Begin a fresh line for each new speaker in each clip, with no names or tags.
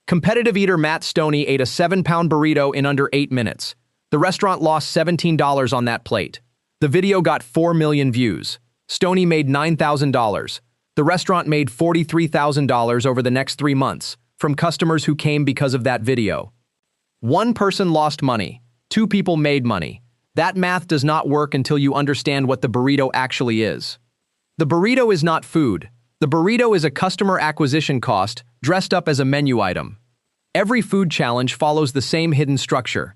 Competitive eater Matt Stoney ate a 7-pound burrito in under 8 minutes. The restaurant lost $17 on that plate. The video got 4 million views. Stoney made $9,000. The restaurant made $43,000 over the next 3 months from customers who came because of that video. One person lost money. 2 people made money. That math does not work until you understand what the burrito actually is. The burrito is not food. The burrito is a customer acquisition cost dressed up as a menu item. Every food challenge follows the same hidden structure.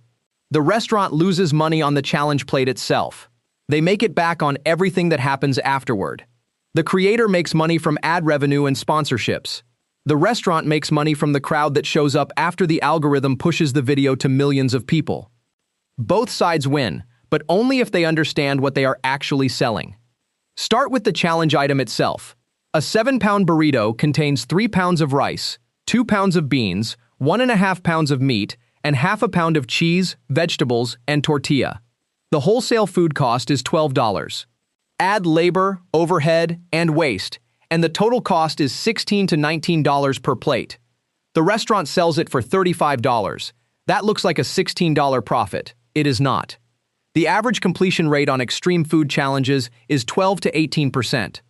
The restaurant loses money on the challenge plate itself. They make it back on everything that happens afterward. The creator makes money from ad revenue and sponsorships. The restaurant makes money from the crowd that shows up after the algorithm pushes the video to millions of people. Both sides win, but only if they understand what they are actually selling. Start with the challenge item itself. A 7-pound burrito contains 3 pounds of rice, 2 pounds of beans, 1.5 pounds of meat, and half a pound of cheese, vegetables, and tortilla. The wholesale food cost is $12. Add labor, overhead, and waste, and the total cost is $16 to $19 per plate. The restaurant sells it for $35. That looks like a $16 profit. It is not. The average completion rate on extreme food challenges is 12 to 18%.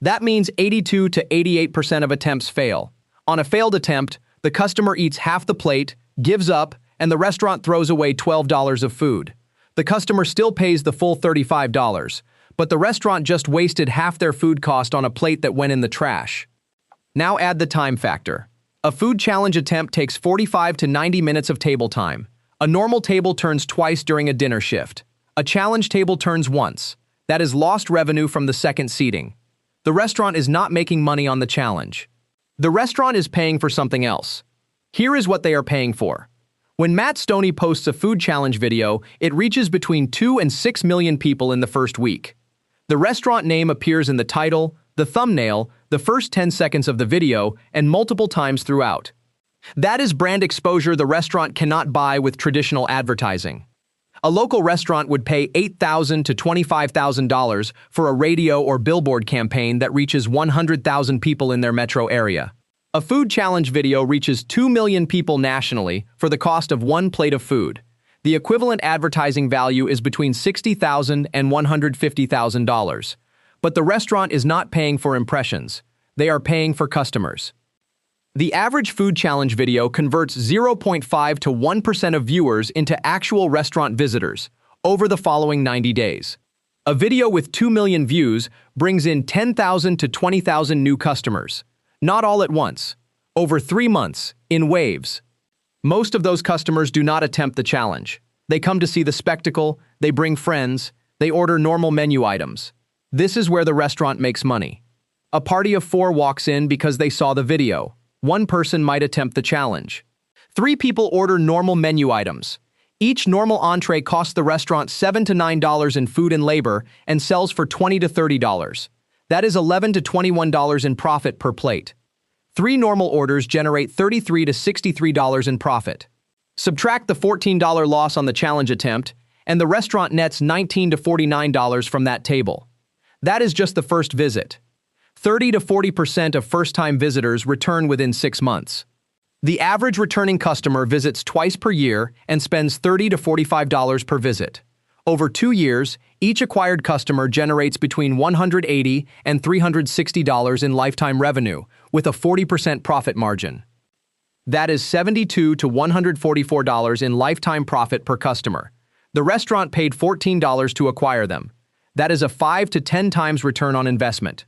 That means 82 to 88% of attempts fail. On a failed attempt, the customer eats half the plate, gives up, and the restaurant throws away $12 of food. The customer still pays the full $35, but the restaurant just wasted half their food cost on a plate that went in the trash. Now add the time factor. A food challenge attempt takes 45 to 90 minutes of table time. A normal table turns twice during a dinner shift. A challenge table turns once. That is lost revenue from the second seating. The restaurant is not making money on the challenge. The restaurant is paying for something else. Here is what they are paying for. When Matt Stoney posts a food challenge video, it reaches between 2 and 6 million people in the first week. The restaurant name appears in the title, the thumbnail, the first 10 seconds of the video, and multiple times throughout. That is brand exposure the restaurant cannot buy with traditional advertising. A local restaurant would pay $8,000 to $25,000 for a radio or billboard campaign that reaches 100,000 people in their metro area. A food challenge video reaches 2 million people nationally for the cost of 1 plate of food. The equivalent advertising value is between $60,000 and $150,000. But the restaurant is not paying for impressions. They are paying for customers. The average food challenge video converts 0.5 to 1% of viewers into actual restaurant visitors over the following 90 days. A video with 2 million views brings in 10,000 to 20,000 new customers. Not all at once. Over 3 months, in waves. Most of those customers do not attempt the challenge. They come to see the spectacle, they bring friends, they order normal menu items. This is where the restaurant makes money. A party of 4 walks in because they saw the video. 1 person might attempt the challenge. 3 people order normal menu items. Each normal entree costs the restaurant $7 to $9 in food and labor and sells for $20 to $30. That is $11 to $21 in profit per plate. 3 normal orders generate $33 to $63 in profit. Subtract the $14 loss on the challenge attempt, and the restaurant nets $19 to $49 from that table. That is just the first visit. 30 to 40% of first-time visitors return within 6 months. The average returning customer visits twice per year and spends $30 to $45 per visit. Over 2 years, each acquired customer generates between $180 and $360 in lifetime revenue, with a 40% profit margin. That is $72 to $144 in lifetime profit per customer. The restaurant paid $14 to acquire them. That is a 5 to 10 times return on investment.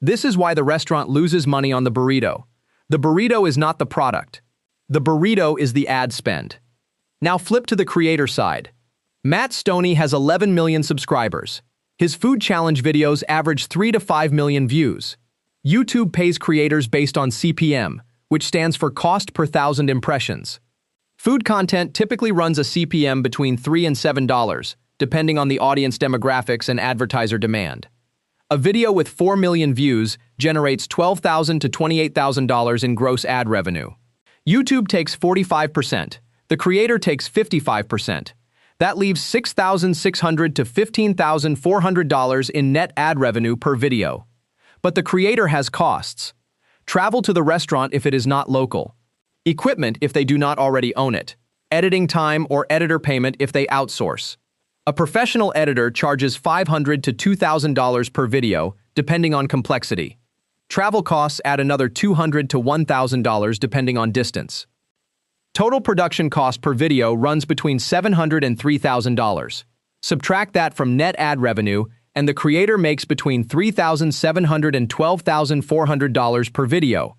This is why the restaurant loses money on the burrito. The burrito is not the product. The burrito is the ad spend. Now flip to the creator side. Matt Stoney has 11 million subscribers. His food challenge videos average 3 to 5 million views. YouTube pays creators based on CPM, which stands for cost per thousand impressions. Food content typically runs a CPM between $3 and $7, depending on the audience demographics and advertiser demand. A video with 4 million views generates $12,000 to $28,000 in gross ad revenue. YouTube takes 45%. The creator takes 55%. That leaves $6,600 to $15,400 in net ad revenue per video. But the creator has costs. Travel to the restaurant if it is not local. Equipment if they do not already own it. Editing time or editor payment if they outsource. A professional editor charges $500 to $2,000 per video, depending on complexity. Travel costs add another $200 to $1,000 depending on distance. Total production cost per video runs between $700 and $3,000. Subtract that from net ad revenue, and the creator makes between $3,700 and $12,400 per video.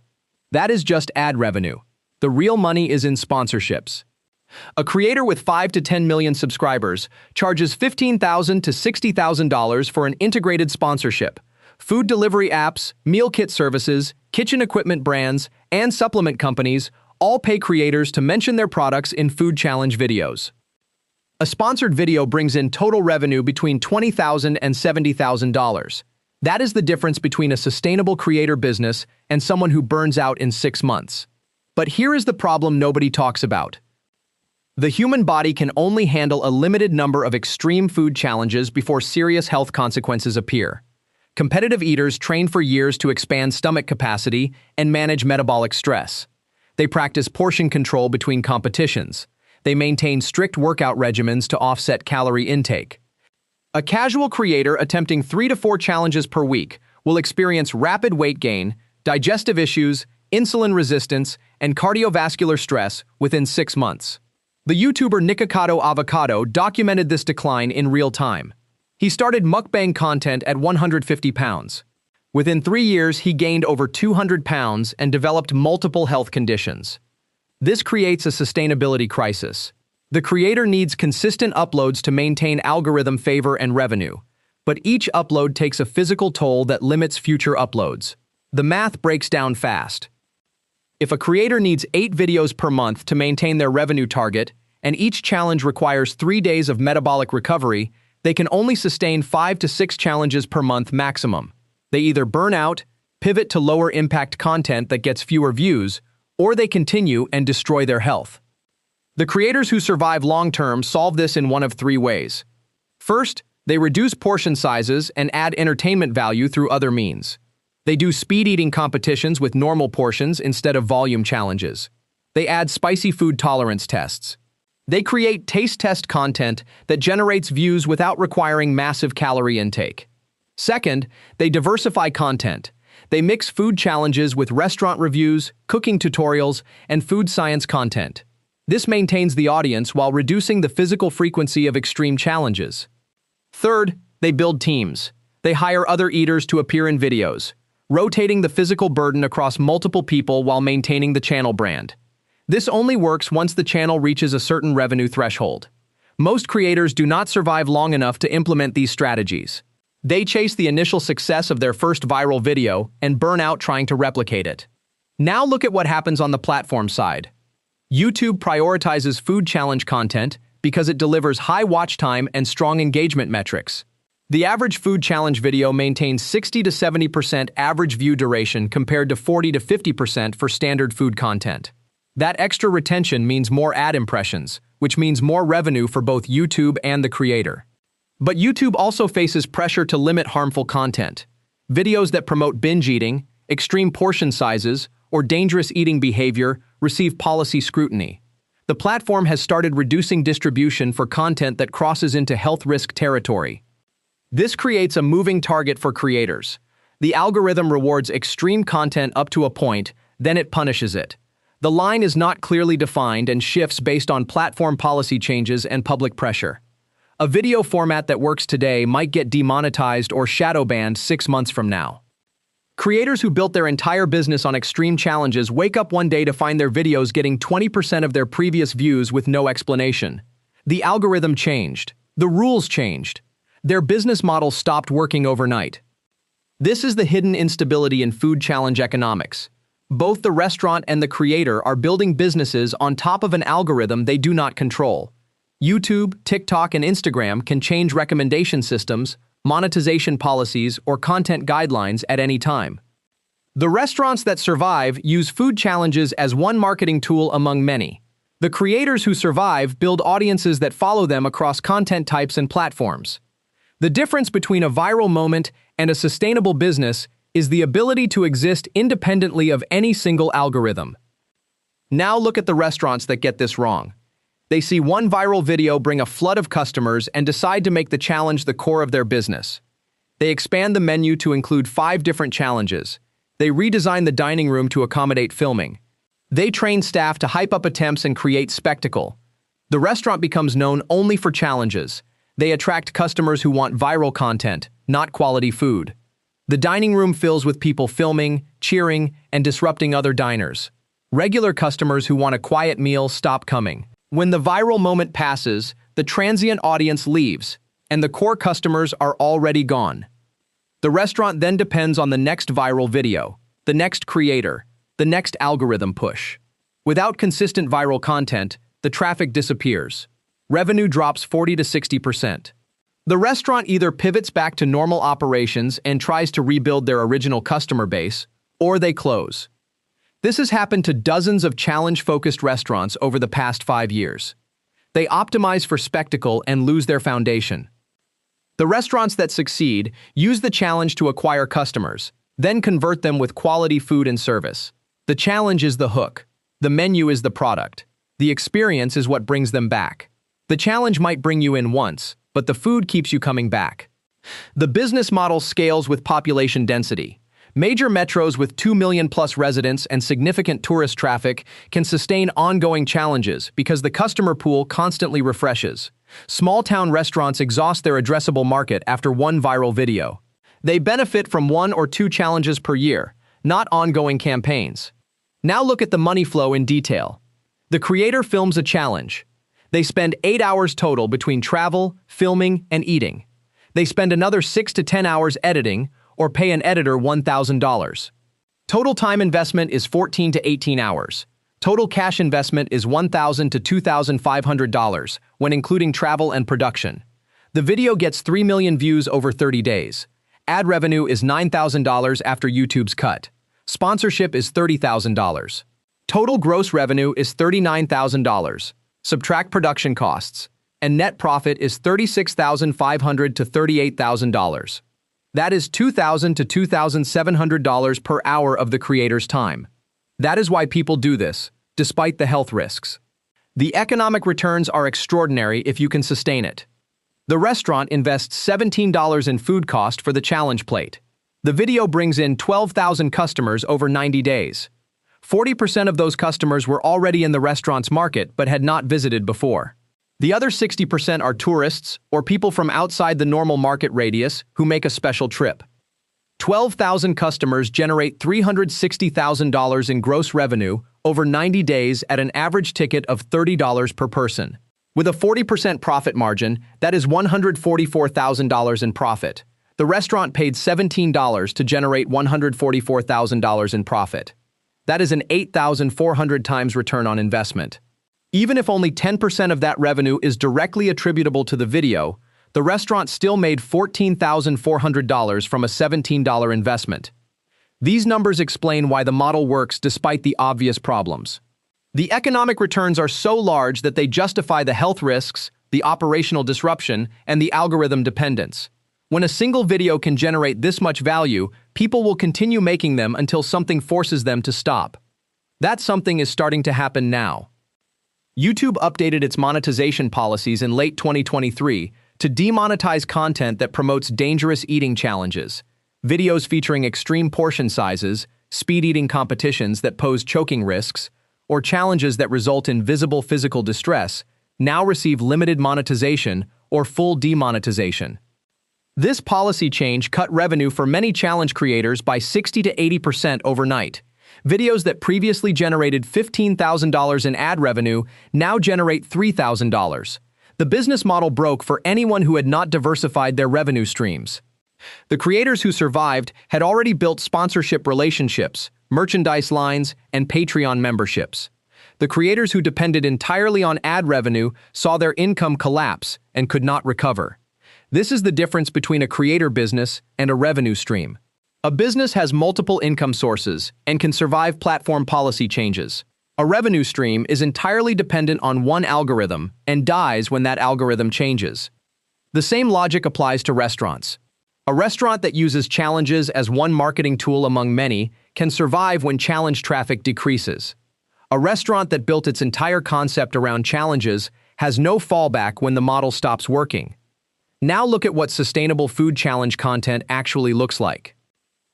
That is just ad revenue. The real money is in sponsorships. A creator with 5 to 10 million subscribers charges $15,000 to $60,000 for an integrated sponsorship. Food delivery apps, meal kit services, kitchen equipment brands, and supplement companies all pay creators to mention their products in food challenge videos. A sponsored video brings in total revenue between $20,000 and $70,000. That is the difference between a sustainable creator business and someone who burns out in 6 months. But here is the problem nobody talks about. The human body can only handle a limited number of extreme food challenges before serious health consequences appear. Competitive eaters train for years to expand stomach capacity and manage metabolic stress. They practice portion control between competitions. They maintain strict workout regimens to offset calorie intake. A casual creator attempting 3 to 4 challenges per week will experience rapid weight gain, digestive issues, insulin resistance, and cardiovascular stress within 6 months. The YouTuber Nikocado Avocado documented this decline in real time. He started mukbang content at 150 pounds. Within 3 years, he gained over 200 pounds and developed multiple health conditions. This creates a sustainability crisis. The creator needs consistent uploads to maintain algorithm favor and revenue, but each upload takes a physical toll that limits future uploads. The math breaks down fast. If a creator needs 8 videos per month to maintain their revenue target, and each challenge requires 3 days of metabolic recovery, they can only sustain 5 to 6 challenges per month maximum. They either burn out, pivot to lower impact content that gets fewer views, or they continue and destroy their health. The creators who survive long-term solve this in one of 3 ways. First, they reduce portion sizes and add entertainment value through other means. They do speed-eating competitions with normal portions instead of volume challenges. They add spicy food tolerance tests. They create taste test content that generates views without requiring massive calorie intake. Second, they diversify content. They mix food challenges with restaurant reviews, cooking tutorials, and food science content. This maintains the audience while reducing the physical frequency of extreme challenges. Third, they build teams. They hire other eaters to appear in videos, rotating the physical burden across multiple people while maintaining the channel brand. This only works once the channel reaches a certain revenue threshold. Most creators do not survive long enough to implement these strategies. They chase the initial success of their first viral video and burn out trying to replicate it. Now look at what happens on the platform side. YouTube prioritizes food challenge content because it delivers high watch time and strong engagement metrics. The average food challenge video maintains 60 to 70% average view duration compared to 40 to 50% for standard food content. That extra retention means more ad impressions, which means more revenue for both YouTube and the creator. But YouTube also faces pressure to limit harmful content. Videos that promote binge eating, extreme portion sizes, or dangerous eating behavior receive policy scrutiny. The platform has started reducing distribution for content that crosses into health risk territory. This creates a moving target for creators. The algorithm rewards extreme content up to a point, then it punishes it. The line is not clearly defined and shifts based on platform policy changes and public pressure. A video format that works today might get demonetized or shadow banned 6 months from now. Creators who built their entire business on extreme challenges wake up one day to find their videos getting 20% of their previous views with no explanation. The algorithm changed. The rules changed. Their business model stopped working overnight. This is the hidden instability in food challenge economics. Both the restaurant and the creator are building businesses on top of an algorithm they do not control. YouTube, TikTok, and Instagram can change recommendation systems, monetization policies, or content guidelines at any time. The restaurants that survive use food challenges as one marketing tool among many. The creators who survive build audiences that follow them across content types and platforms. The difference between a viral moment and a sustainable business is the ability to exist independently of any single algorithm. Now look at the restaurants that get this wrong. They see one viral video bring a flood of customers and decide to make the challenge the core of their business. They expand the menu to include 5 different challenges. They redesign the dining room to accommodate filming. They train staff to hype up attempts and create spectacle. The restaurant becomes known only for challenges. They attract customers who want viral content, not quality food. The dining room fills with people filming, cheering, and disrupting other diners. Regular customers who want a quiet meal stop coming. When the viral moment passes, the transient audience leaves, and the core customers are already gone. The restaurant then depends on the next viral video, the next creator, the next algorithm push. Without consistent viral content, the traffic disappears. Revenue drops 40 to 60%. The restaurant either pivots back to normal operations and tries to rebuild their original customer base, or they close. This has happened to dozens of challenge-focused restaurants over the past 5 years. They optimize for spectacle and lose their foundation. The restaurants that succeed use the challenge to acquire customers, then convert them with quality food and service. The challenge is the hook. The menu is the product. The experience is what brings them back. The challenge might bring you in once, but the food keeps you coming back. The business model scales with population density. Major metros with 2 million plus residents and significant tourist traffic can sustain ongoing challenges because the customer pool constantly refreshes. Small-town restaurants exhaust their addressable market after one viral video. They benefit from 1 or 2 challenges per year, not ongoing campaigns. Now look at the money flow in detail. The creator films a challenge. They spend 8 hours total between travel, filming, and eating. They spend another 6 to 10 hours editing, or pay an editor $1,000. Total time investment is 14 to 18 hours. Total cash investment is $1,000 to $2,500 when including travel and production. The video gets 3 million views over 30 days. Ad revenue is $9,000 after YouTube's cut. Sponsorship is $30,000. Total gross revenue is $39,000. Subtract production costs, and net profit is $36,500 to $38,000. That is $2,000 to $2,700 per hour of the creator's time. That is why people do this, despite the health risks. The economic returns are extraordinary if you can sustain it. The restaurant invests $17 in food cost for the challenge plate. The video brings in 12,000 customers over 90 days. 40% of those customers were already in the restaurant's market but had not visited before. The other 60% are tourists or people from outside the normal market radius who make a special trip. 12,000 customers generate $360,000 in gross revenue over 90 days at an average ticket of $30 per person. With a 40% profit margin, that is $144,000 in profit. The restaurant paid $17 to generate $144,000 in profit. That is an 8,400 times return on investment. Even if only 10% of that revenue is directly attributable to the video, the restaurant still made $14,400 from a $17 investment. These numbers explain why the model works despite the obvious problems. The economic returns are so large that they justify the health risks, the operational disruption, and the algorithm dependence. When a single video can generate this much value, people will continue making them until something forces them to stop. That something is starting to happen now. YouTube updated its monetization policies in late 2023 to demonetize content that promotes dangerous eating challenges, videos featuring extreme portion sizes, speed eating competitions that pose choking risks, or challenges that result in visible physical distress, now receive limited monetization or full demonetization. This policy change cut revenue for many challenge creators by 60 to 80% overnight. Videos that previously generated $15,000 in ad revenue now generate $3,000. The business model broke for anyone who had not diversified their revenue streams. The creators who survived had already built sponsorship relationships, merchandise lines, and Patreon memberships. The creators who depended entirely on ad revenue saw their income collapse and could not recover. This is the difference between a creator business and a revenue stream. A business has multiple income sources and can survive platform policy changes. A revenue stream is entirely dependent on one algorithm and dies when that algorithm changes. The same logic applies to restaurants. A restaurant that uses challenges as one marketing tool among many can survive when challenge traffic decreases. A restaurant that built its entire concept around challenges has no fallback when the model stops working. Now look at what sustainable food challenge content actually looks like.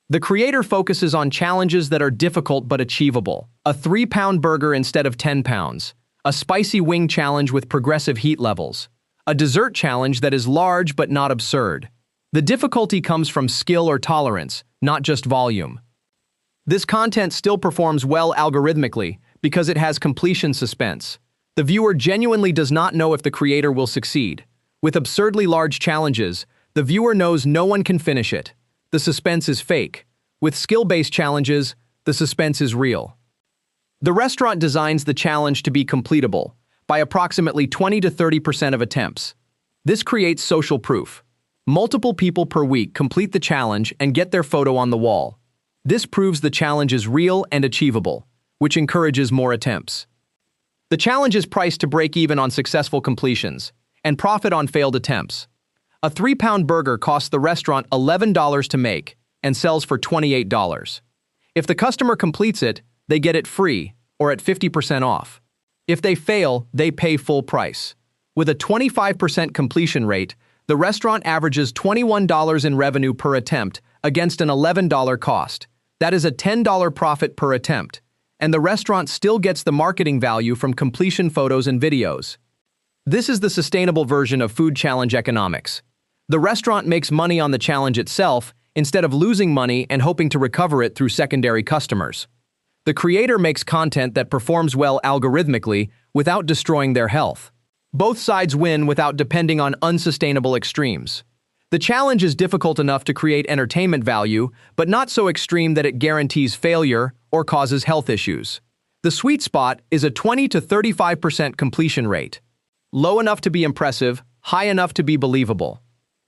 The creator focuses on challenges that are difficult but achievable. A 3-pound burger instead of 10 pounds. A spicy wing challenge with progressive heat levels. A dessert challenge that is large but not absurd. The difficulty comes from skill or tolerance, not just volume. This content still performs well algorithmically because it has completion suspense. The viewer genuinely does not know if the creator will succeed. With absurdly large challenges, the viewer knows no one can finish it. The suspense is fake. With skill-based challenges, the suspense is real. The restaurant designs the challenge to be completable by approximately 20 to 30% of attempts. This creates social proof. Multiple people per week complete the challenge and get their photo on the wall. This proves the challenge is real and achievable, which encourages more attempts. The challenge is priced to break even on successful completions and profit on failed attempts. A 3-pound burger costs the restaurant $11 to make and sells for $28. If the customer completes it, they get it free or at 50% off. If they fail, they pay full price. With a 25% completion rate, the restaurant averages $21 in revenue per attempt against an $11 cost. That is a $10 profit per attempt, and the restaurant still gets the marketing value from completion photos and videos. This is the sustainable version of food challenge economics. The restaurant makes money on the challenge itself instead of losing money and hoping to recover it through secondary customers. The creator makes content that performs well algorithmically without destroying their health. Both sides win without depending on unsustainable extremes. The challenge is difficult enough to create entertainment value, but not so extreme that it guarantees failure or causes health issues. The sweet spot is a 20 to 35% completion rate. Low enough to be impressive, high enough to be believable.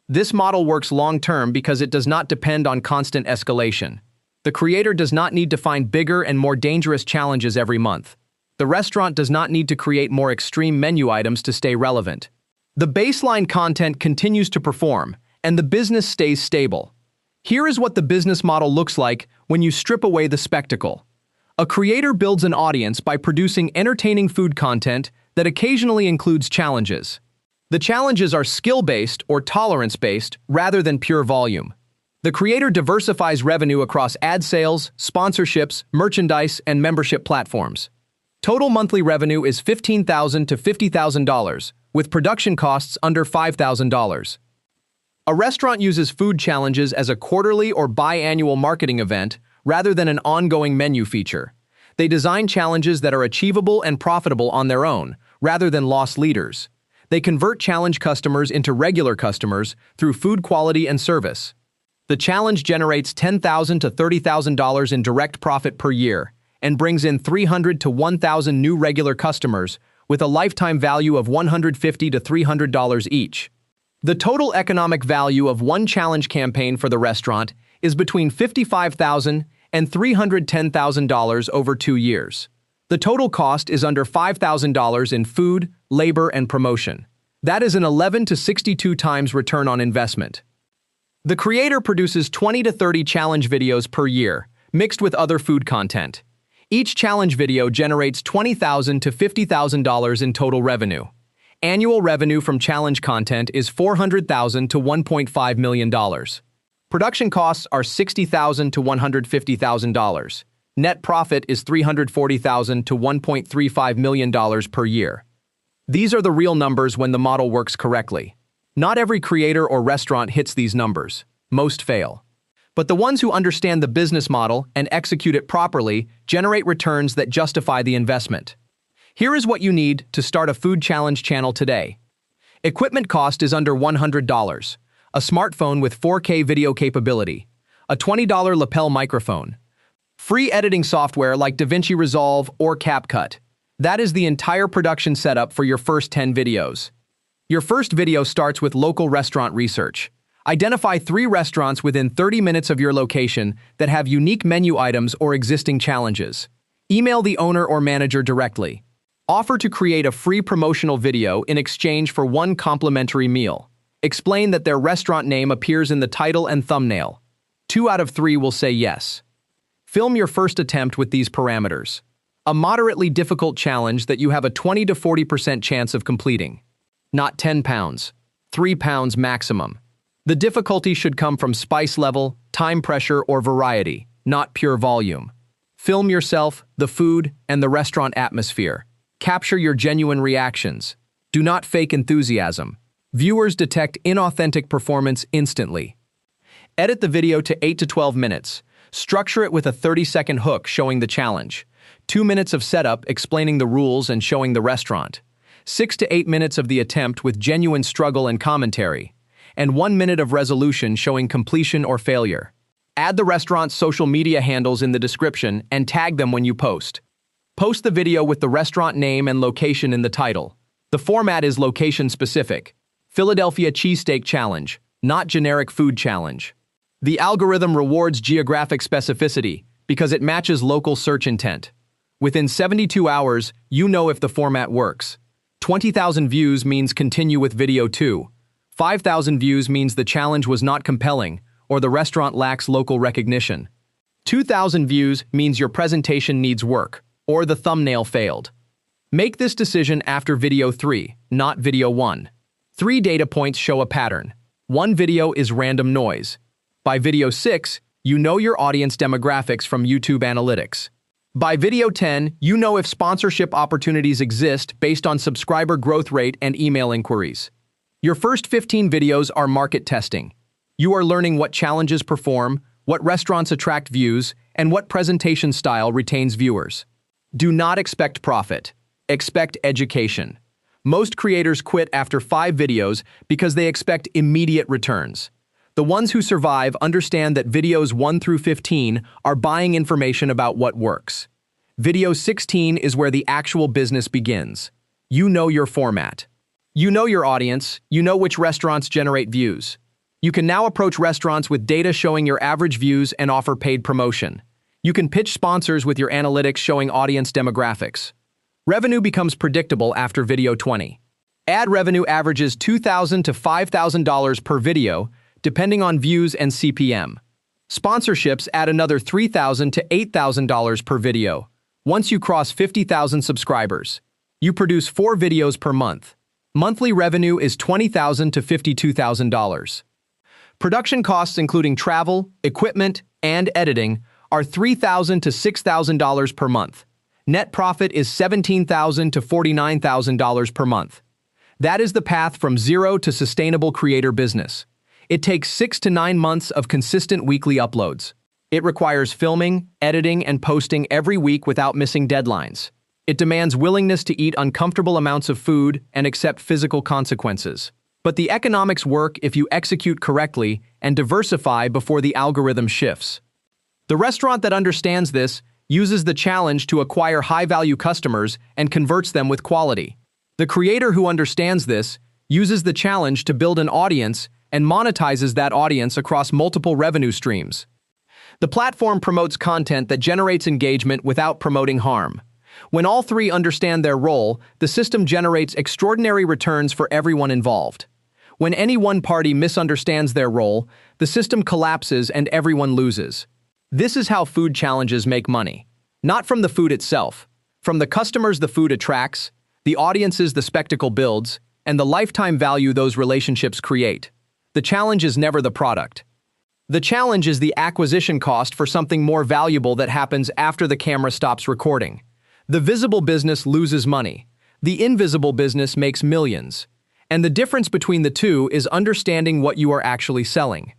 This model works long-term because it does not depend on constant escalation. The creator does not need to find bigger and more dangerous challenges every month. The restaurant does not need to create more extreme menu items to stay relevant. The baseline content continues to perform, and the business stays stable. Here is what the business model looks like when you strip away the spectacle. A creator builds an audience by producing entertaining food content that occasionally includes challenges. The challenges are skill-based or tolerance-based rather than pure volume. The creator diversifies revenue across ad sales, sponsorships, merchandise, and membership platforms. Total monthly revenue is $15,000 to $50,000, with production costs under $5,000. A restaurant uses food challenges as a quarterly or biannual marketing event rather than an ongoing menu feature. They design challenges that are achievable and profitable on their own, rather than loss leaders. They convert challenge customers into regular customers through food quality and service. The challenge generates $10,000 to $30,000 in direct profit per year and brings in 300 to 1,000 new regular customers with a lifetime value of $150 to $300 each. The total economic value of one challenge campaign for the restaurant is between $55,000 and $310,000 over 2 years. The total cost is under $5,000 in food, labor, and promotion. That is an 11 to 62 times return on investment. The creator produces 20 to 30 challenge videos per year, mixed with other food content. Each challenge video generates $20,000 to $50,000 in total revenue. Annual revenue from challenge content is $400,000 to $1.5 million. Production costs are $60,000 to $150,000. Net profit is $340,000 to $1.35 million per year. These are the real numbers when the model works correctly. Not every creator or restaurant hits these numbers. Most fail. But the ones who understand the business model and execute it properly generate returns that justify the investment. Here is what you need to start a food challenge channel today. Equipment cost is under $100. A smartphone with 4K video capability. A $20 lapel microphone. Free editing software like DaVinci Resolve or CapCut. That is the entire production setup for your first 10 videos. Your first video starts with local restaurant research. Identify 3 restaurants within 30 minutes of your location that have unique menu items or existing challenges. Email the owner or manager directly. Offer to create a free promotional video in exchange for 1 complimentary meal. Explain that their restaurant name appears in the title and thumbnail. 2 out of 3 will say yes. Film your first attempt with these parameters. A moderately difficult challenge that you have a 20 to 40% chance of completing. Not 10 pounds, 3 pounds maximum. The difficulty should come from spice level, time pressure, or variety, not pure volume. Film yourself, the food, and the restaurant atmosphere. Capture your genuine reactions. Do not fake enthusiasm. Viewers detect inauthentic performance instantly. Edit the video to 8 to 12 minutes. Structure it with a 30-second hook showing the challenge. 2 minutes of setup explaining the rules and showing the restaurant. 6 to 8 minutes of the attempt with genuine struggle and commentary. And 1 minute of resolution showing completion or failure. Add the restaurant's social media handles in the description and tag them when you post. Post the video with the restaurant name and location in the title. The format is location-specific. Philadelphia Cheesesteak Challenge, not generic food challenge. The algorithm rewards geographic specificity because it matches local search intent. Within 72 hours, you know if the format works. 20,000 views means continue with video 2. 5,000 views means the challenge was not compelling or the restaurant lacks local recognition. 2,000 views means your presentation needs work or the thumbnail failed. Make this decision after video 3, not video 1. 3 data points show a pattern. 1 video is random noise. By video 6, you know your audience demographics from YouTube analytics. By video 10, you know if sponsorship opportunities exist based on subscriber growth rate and email inquiries. Your first 15 videos are market testing. You are learning what challenges perform, what restaurants attract views, and what presentation style retains viewers. Do not expect profit. Expect education. Most creators quit after 5 videos because they expect immediate returns. The ones who survive understand that videos 1 through 15 are buying information about what works. Video 16 is where the actual business begins. You know your format. You know your audience. You know which restaurants generate views. You can now approach restaurants with data showing your average views and offer paid promotion. You can pitch sponsors with your analytics showing audience demographics. Revenue becomes predictable after video 20. Ad revenue averages $2,000 to $5,000 per video, depending on views and CPM. Sponsorships add another $3,000 to $8,000 per video. Once you cross 50,000 subscribers, you produce 4 videos per month. Monthly revenue is $20,000 to $52,000. Production costs including travel, equipment, and editing are $3,000 to $6,000 per month. Net profit is $17,000 to $49,000 per month. That is the path from zero to sustainable creator business. It takes 6 to 9 months of consistent weekly uploads. It requires filming, editing, and posting every week without missing deadlines. It demands willingness to eat uncomfortable amounts of food and accept physical consequences. But the economics work if you execute correctly and diversify before the algorithm shifts. The restaurant that understands this uses the challenge to acquire high-value customers and converts them with quality. The creator who understands this uses the challenge to build an audience and monetizes that audience across multiple revenue streams. The platform promotes content that generates engagement without promoting harm. When all 3 understand their role, the system generates extraordinary returns for everyone involved. When any one party misunderstands their role, the system collapses and everyone loses. This is how food challenges make money. Not from the food itself, from the customers the food attracts, the audiences the spectacle builds, and the lifetime value those relationships create. The challenge is never the product. The challenge is the acquisition cost for something more valuable that happens after the camera stops recording. The visible business loses money. The invisible business makes millions. And the difference between the two is understanding what you are actually selling.